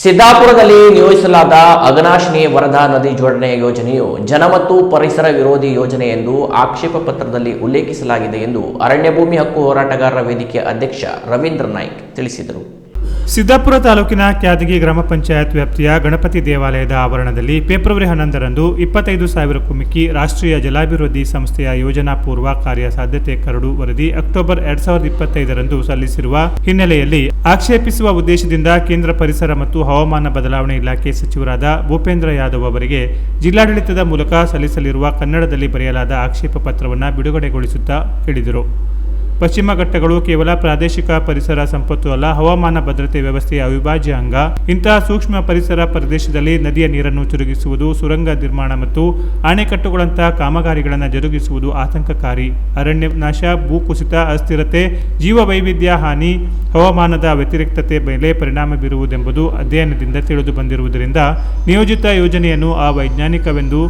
ಸಿದ್ದಾಪುರದಲ್ಲಿ ನಿಯೋಜಿಸಲಾದ ಅಘನಾಶಿನಿ ವರದಾ ನದಿ ಜೋಡಣೆ ಯೋಜನೆಯು ಜನ ಮತ್ತು ಪರಿಸರ ವಿರೋಧಿ ಯೋಜನೆ ಎಂದು ಆಕ್ಷೇಪ ಪತ್ರದಲ್ಲಿ ಉಲ್ಲೇಖಿಸಲಾಗಿದೆ ಎಂದು ಅರಣ್ಯ ಭೂಮಿ ಹಕ್ಕು ಹೋರಾಟಗಾರರ ವೇದಿಕೆ ಅಧ್ಯಕ್ಷ ರವೀಂದ್ರ ನಾಯ್ಕ್ ತಿಳಿಸಿದರು. ಸಿದ್ದಾಪುರ ತಾಲೂಕಿನ ಕ್ಯಾದಗಿ ಗ್ರಾಮ ಪಂಚಾಯತ್ ವ್ಯಾಪ್ತಿಯ ಗಣಪತಿ ದೇವಾಲಯದ ಆವರಣದಲ್ಲಿ ಫೆಬ್ರವರಿ 11ರಂದು 25,000ಕ್ಕೂ ಮಿಕ್ಕಿ ರಾಷ್ಟ್ರೀಯ ಜಲಾಭಿವೃದ್ಧಿ ಸಂಸ್ಥೆಯ ಯೋಜನಾ ಪೂರ್ವ ಕಾರ್ಯ ಸಾಧ್ಯತೆ ಕರಡು ವರದಿ ಅಕ್ಟೋಬರ್ 2025ರಂದು ಸಲ್ಲಿಸಿರುವ ಹಿನ್ನೆಲೆಯಲ್ಲಿ ಆಕ್ಷೇಪಿಸುವ ಉದ್ದೇಶದಿಂದ ಕೇಂದ್ರ ಪರಿಸರ ಮತ್ತು ಹವಾಮಾನ ಬದಲಾವಣೆ ಇಲಾಖೆ ಸಚಿವರಾದ ಭೂಪೇಂದ್ರ ಯಾದವ್ ಅವರಿಗೆ ಜಿಲ್ಲಾಡಳಿತದ ಮೂಲಕ ಸಲ್ಲಿಸಲಿರುವ ಕನ್ನಡದಲ್ಲಿ ಬರೆಯಲಾದ ಆಕ್ಷೇಪ ಪತ್ರವನ್ನು ಬಿಡುಗಡೆಗೊಳಿಸುತ್ತಾ ಹೇಳಿದರು. ಪಶ್ಚಿಮ ಘಟ್ಟಗಳು ಕೇವಲ ಪ್ರಾದೇಶಿಕ ಪರಿಸರ ಸಂಪತ್ತು ಅಲ್ಲ, ಹವಾಮಾನ ಭದ್ರತೆ ವ್ಯವಸ್ಥೆಯ ಅವಿಭಾಜ್ಯ ಅಂಗ. ಇಂತಹ ಸೂಕ್ಷ್ಮ ಪರಿಸರ ಪ್ರದೇಶದಲ್ಲಿ ನದಿಯ ನೀರನ್ನು ತಿರುಗಿಸುವುದು, ಸುರಂಗ ನಿರ್ಮಾಣ ಮತ್ತು ಅಣೆಕಟ್ಟುಗಳಂತಹ ಕಾಮಗಾರಿಗಳನ್ನು ಜರುಗಿಸುವುದು ಆತಂಕಕಾರಿ. ಅರಣ್ಯ ನಾಶ, ಭೂಕುಸಿತ, ಅಸ್ಥಿರತೆ, ಜೀವ ವೈವಿಧ್ಯ ಹಾನಿ, ಹವಾಮಾನದ ವ್ಯತಿರಿಕ್ತತೆ ಮೇಲೆ ಪರಿಣಾಮ ಬೀರುವುದೆಂಬುದು ಅಧ್ಯಯನದಿಂದ ತಿಳಿದು ಬಂದಿರುವುದರಿಂದ ನಿಯೋಜಿತ ಯೋಜನೆಯನ್ನು ಅವೈಜ್ಞಾನಿಕವೆಂದು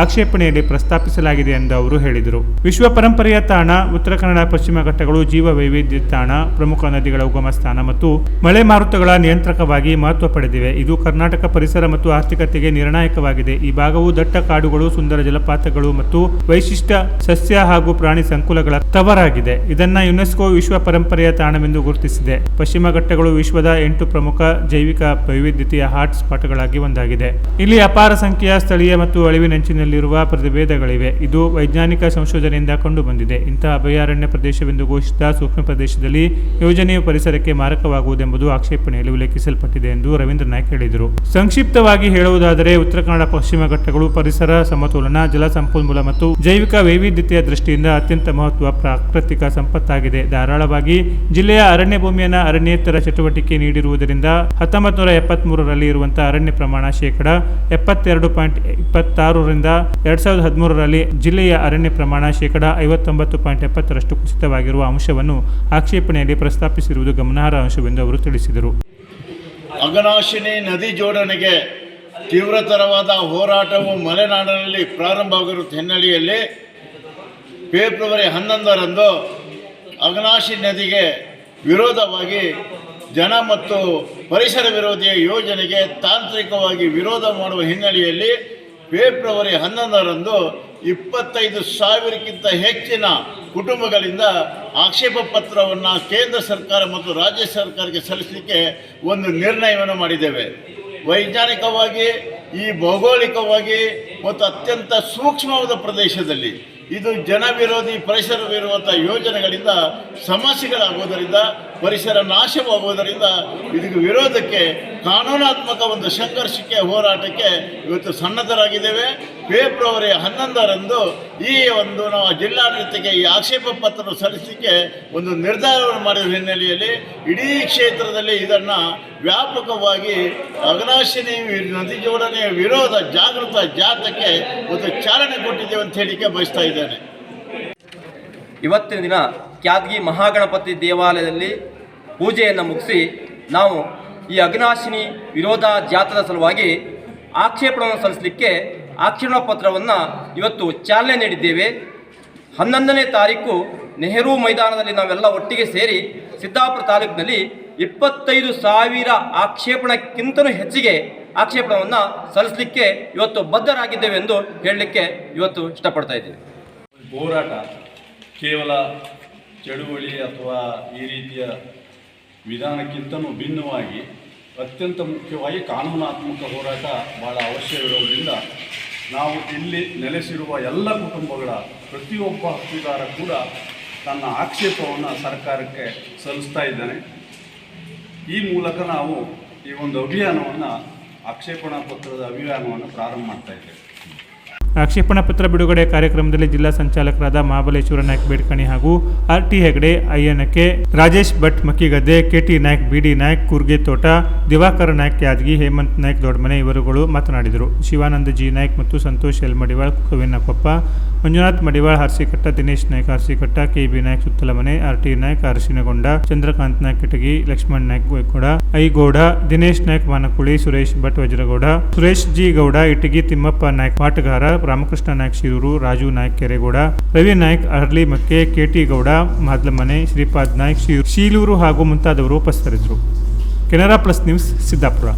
ಆಕ್ಷೇಪಣೆಯಲ್ಲಿ ಪ್ರಸ್ತಾಪಿಸಲಾಗಿದೆ ಎಂದು ಅವರು ಹೇಳಿದರು. ವಿಶ್ವ ಪರಂಪರೆಯ ತಾಣ ಉತ್ತರ ಕನ್ನಡ ಪಶ್ಚಿಮ ಘಟ್ಟಗಳು ಜೀವ ವೈವಿಧ್ಯ ತಾಣ, ಪ್ರಮುಖ ನದಿಗಳ ಉಗಮ ಸ್ಥಾನ ಮತ್ತು ಮಳೆ ಮಾರುತಗಳ ನಿಯಂತ್ರಕವಾಗಿ ಮಹತ್ವ ಪಡೆದಿವೆ. ಇದು ಕರ್ನಾಟಕ ಪರಿಸರ ಮತ್ತು ಆರ್ಥಿಕತೆಗೆ ನಿರ್ಣಾಯಕವಾಗಿದೆ. ಈ ಭಾಗವು ದಟ್ಟ ಕಾಡುಗಳು, ಸುಂದರ ಜಲಪಾತಗಳು ಮತ್ತು ವಿಶಿಷ್ಟ ಸಸ್ಯ ಹಾಗೂ ಪ್ರಾಣಿ ಸಂಕುಲಗಳ ತವರಾಗಿದೆ. ಇದನ್ನು ಯುನೆಸ್ಕೋ ವಿಶ್ವ ಪರಂಪರೆಯ ತಾಣವೆಂದು ಗುರುತಿಸಿದೆ. ಪಶ್ಚಿಮ ಘಟ್ಟಗಳು ವಿಶ್ವದ 8 ಪ್ರಮುಖ ಜೈವಿಕ ವೈವಿಧ್ಯತೆಯ ಹಾಟ್ ಸ್ಪಾಟ್ಗಳಾಗಿ ಒಂದಾಗಿದೆ. ಇಲ್ಲಿ ಅಪಾರ ಸಂಖ್ಯೆಯ ಸ್ಥಳೀಯ ಮತ್ತು ಅಳಿವಿನಂಚಿನಲ್ಲಿರುವ ಪ್ರಭೇದಗಳಿವೆ. ಇದು ವೈಜ್ಞಾನಿಕ ಸಂಶೋಧನೆಯಿಂದ ಕಂಡುಬಂದಿದೆ. ಇಂತಹ ಅಭಯಾರಣ್ಯ ಪ್ರದೇಶವೆಂದು ಘೋಷಿತ ಸೂಕ್ಷ್ಮ ಪ್ರದೇಶದಲ್ಲಿ ಯೋಜನೆಯು ಪರಿಸರಕ್ಕೆ ಮಾರಕವಾಗುವುದೆಂಬುದು ಆಕ್ಷೇಪಣೆಯಲ್ಲಿ ಉಲ್ಲೇಖಿಸಲ್ಪಟ್ಟಿದೆ ಎಂದು ರವೀಂದ್ರ ನಾಯ್ಕ್ ಹೇಳಿದರು. ಸಂಕ್ಷಿಪ್ತವಾಗಿ ಹೇಳುವುದಾದರೆ ಉತ್ತರ ಕನ್ನಡ ಪಶ್ಚಿಮ ಘಟ್ಟಗಳು ಪರಿಸರ ಸಮತೋಲನ, ಜಲ ಸಂಪನ್ಮೂಲ ಮತ್ತು ಜೈವಿಕ ವೈವಿಧ್ಯತೆಯ ದೃಷ್ಟಿಯಿಂದ ಅತ್ಯಂತ ಮಹತ್ವ ಪ್ರಾಕೃತಿಕ ಸಂಪತ್ತಾಗಿದೆ. ಧಾರಾಳವಾಗಿ ಜಿಲ್ಲೆಯ ಅರಣ್ಯ ಭೂಮಿಯನ್ನು ಅರಣ್ಯೇತರ ಚಟುವಟಿಕೆ ನೀಡಿರುವುದರಿಂದ 1973ರಲ್ಲಿ ಇರುವಂತಹ ಅರಣ್ಯ ಪ್ರಮಾಣ ಶೇಕಡಾ 72.26ರಿಂದ 2013ರಲ್ಲಿ ಜಿಲ್ಲೆಯ ಅರಣ್ಯ ಪ್ರಮಾಣ ಶೇಕಡಾ 59.70ರಷ್ಟು ಕುಸಿತವಾಗಿರುವ ಅಂಶವನ್ನು ಆಕ್ಷೇಪಣೆಯಲ್ಲಿ ಪ್ರಸ್ತಾಪಿಸಿರುವುದು ಗಮನಾರ್ಹ ಅಂಶವೆಂದು ಅವರು ತಿಳಿಸಿದರು. ಅಘನಾಶಿನಿ ನದಿ ಜೋಡಣೆಗೆ ತೀವ್ರತರವಾದ ಹೋರಾಟವು ಮಲೆನಾಡಿನಲ್ಲಿ ಪ್ರಾರಂಭವಾಗಿರುವ ಹಿನ್ನೆಲೆಯಲ್ಲಿ ಫೆಬ್ರವರಿ 11ರಂದು ಅಘನಾಶಿನಿ ನದಿಗೆ ವಿರೋಧವಾಗಿ ಜನ ಮತ್ತು ಪರಿಸರ ವಿರೋಧಿಯ ಯೋಜನೆಗೆ ತಾಂತ್ರಿಕವಾಗಿ ವಿರೋಧ ಮಾಡುವ ಹಿನ್ನೆಲೆಯಲ್ಲಿ ಫೆಬ್ರವರಿ 11ರಂದು 25,000ಕ್ಕಿಂತ ಹೆಚ್ಚಿನ ಕುಟುಂಬಗಳಿಂದ ಆಕ್ಷೇಪ ಪತ್ರವನ್ನು ಕೇಂದ್ರ ಸರ್ಕಾರ ಮತ್ತು ರಾಜ್ಯ ಸರ್ಕಾರಕ್ಕೆ ಸಲ್ಲಿಸಲಿಕ್ಕೆ ಒಂದು ನಿರ್ಣಯವನ್ನು ಮಾಡಿದ್ದೇವೆ. ವೈಜ್ಞಾನಿಕವಾಗಿ, ಈ ಭೌಗೋಳಿಕವಾಗಿ ಮತ್ತು ಅತ್ಯಂತ ಸೂಕ್ಷ್ಮವಾದ ಪ್ರದೇಶದಲ್ಲಿ ಇದು ಜನ ವಿರೋಧಿ, ಪರಿಸರ ವಿರೋಧ ಯೋಜನೆಗಳಿಂದ ಸಮಸ್ಯೆಗಳಾಗುವುದರಿಂದ, ಪರಿಸರ ನಾಶವಾಗುವುದರಿಂದ ಇದಕ್ಕೆ ವಿರೋಧಕ್ಕೆ ಕಾನೂನಾತ್ಮಕ ಒಂದು ಸಂಘರ್ಷಕ್ಕೆ, ಹೋರಾಟಕ್ಕೆ ಇವತ್ತು ಸನ್ನದ್ಧರಾಗಿದ್ದೇವೆ. ಫೆಬ್ರವರಿ 11ರಂದು ಈ ಒಂದು ನಾವು ಜಿಲ್ಲಾಡಳಿತಕ್ಕೆ ಈ ಆಕ್ಷೇಪ ಪತ್ರ ಸಲ್ಲಿಸಲಿಕ್ಕೆ ಒಂದು ನಿರ್ಧಾರವನ್ನು ಮಾಡಿದ ಹಿನ್ನೆಲೆಯಲ್ಲಿ ಇಡೀ ಕ್ಷೇತ್ರದಲ್ಲಿ ಇದನ್ನು ವ್ಯಾಪಕವಾಗಿ ಅಘನಾಶಿನಿ ನದಿ ಜೋಡಣೆಯ ವಿರೋಧ ಜಾಗೃತ ಜಾಥಾಕ್ಕೆ ಒಂದು ಚಾಲನೆ ಕೊಟ್ಟಿದ್ದೇವೆ ಅಂತ ಹೇಳಿಕೆ ಬಯಸ್ತಾ ಇದ್ದೇನೆ. ಇವತ್ತಿನ ದಿನ ಕ್ಯಾದಗಿ ಮಹಾಗಣಪತಿ ದೇವಾಲಯದಲ್ಲಿ ಪೂಜೆಯನ್ನು ಮುಗಿಸಿ ನಾವು ಈ ಅಘನಾಶಿನಿ ವಿರೋಧ ಜಾಥಾದ ಸಲುವಾಗಿ ಆಕ್ಷೇಪಣೆಯನ್ನು ಸಲ್ಲಿಸಲಿಕ್ಕೆ ಆಕ್ಷೇಪಣಾ ಪತ್ರವನ್ನು ಇವತ್ತು ಚಾಲನೆ ನೀಡಿದ್ದೇವೆ. 11ನೇ ತಾರೀಕು ನೆಹರು ಮೈದಾನದಲ್ಲಿ ನಾವೆಲ್ಲ ಒಟ್ಟಿಗೆ ಸೇರಿ ಸಿದ್ದಾಪುರ ತಾಲೂಕಿನಲ್ಲಿ 25,000 ಆಕ್ಷೇಪಣೆಗಿಂತಲೂ ಹೆಚ್ಚಿಗೆ ಆಕ್ಷೇಪಣೆಯನ್ನು ಸಲ್ಲಿಸಲಿಕ್ಕೆ ಇವತ್ತು ಬದ್ಧರಾಗಿದ್ದೇವೆ ಎಂದು ಹೇಳಲಿಕ್ಕೆ ಇವತ್ತು ಇಷ್ಟಪಡ್ತಾ ಇದ್ದೇವೆ. ಹೋರಾಟ ಕೇವಲ ಚಳುವಳಿ ಅಥವಾ ಈ ರೀತಿಯ ವಿಧಾನಕ್ಕಿಂತಲೂ ಭಿನ್ನವಾಗಿ ಅತ್ಯಂತ ಮುಖ್ಯವಾಗಿ ಕಾನೂನಾತ್ಮಕ ಹೋರಾಟ ಭಾಳ ಅವಶ್ಯವಿರುವುದರಿಂದ ನಾವು ಇಲ್ಲಿ ನೆಲೆಸಿರುವ ಎಲ್ಲ ಕುಟುಂಬಗಳ ಪ್ರತಿಯೊಬ್ಬ ಹಕ್ಕುದಾರ ಕೂಡ ತನ್ನ ಆಕ್ಷೇಪವನ್ನು ಸರ್ಕಾರಕ್ಕೆ ಸಲ್ಲಿಸ್ತಾ ಇದ್ದಾನೆ. ಈ ಮೂಲಕ ನಾವು ಈ ಒಂದು ಅಭಿಯಾನವನ್ನು, ಆಕ್ಷೇಪಣಾ ಪತ್ರದ ಅಭಿಯಾನವನ್ನು ಪ್ರಾರಂಭ ಮಾಡ್ತಾ ಇದ್ದೇವೆ. ಆಕ್ಷೇಪಣಾ ಪತ್ರ ಬಿಡುಗಡೆ ಕಾರ್ಯಕ್ರಮದಲ್ಲಿ ಜಿಲ್ಲಾ ಸಂಚಾಲಕರಾದ ಮಹಾಬಲೇಶ್ವರ ನಾಯ್ಕ್ ಬೇಡ್ಕಣಿ ಹಾಗೂ RT Hegde ಅಯ್ಯನಕೆ, Rajesh Bhat ಮಕ್ಕಿಗದ್ದೆ, KT Naik, BD Naik ಕೂರ್ಗೆ ತೋಟ, ದಿವಾಕರ ನಾಯ್ಕ್ ಯಾದಗಿ, ಹೇಮಂತ್ ನಾಯ್ಕ್ ದೊಡ್ಡಮನೆ ಇವರುಗಳು ಮಾತನಾಡಿದರು. ಶಿವಾನಂದ G ನಾಯ್ಕ್ ಮತ್ತು Santosh L Madiwal Kavinakoppa, Manjunath Madiwal Harsikatta, Dinesh Naik Harsikatta, KB Naik Suttalamane, RT Naik Arashinagonda, Chandrakant Naik Kitagi, Laxman Naik Goykoda, Aigouda, Dinesh Naik Manakuli, Suresh Bhat Vajragouda, Suresh G Gowda Itagi, Thimmappa Naik Patagar, Ramakrishna Naik Shiruru, Raju Naik Keregouda, Ravi Naik Arli Makke, KT Gowda Madlamane, Shripad Naik Shiluru ಹಾಗೂ ಮುಂತಾದವರು ಉಪಸ್ಥಿತರಿದ್ದರು. Canara plus news Siddapura.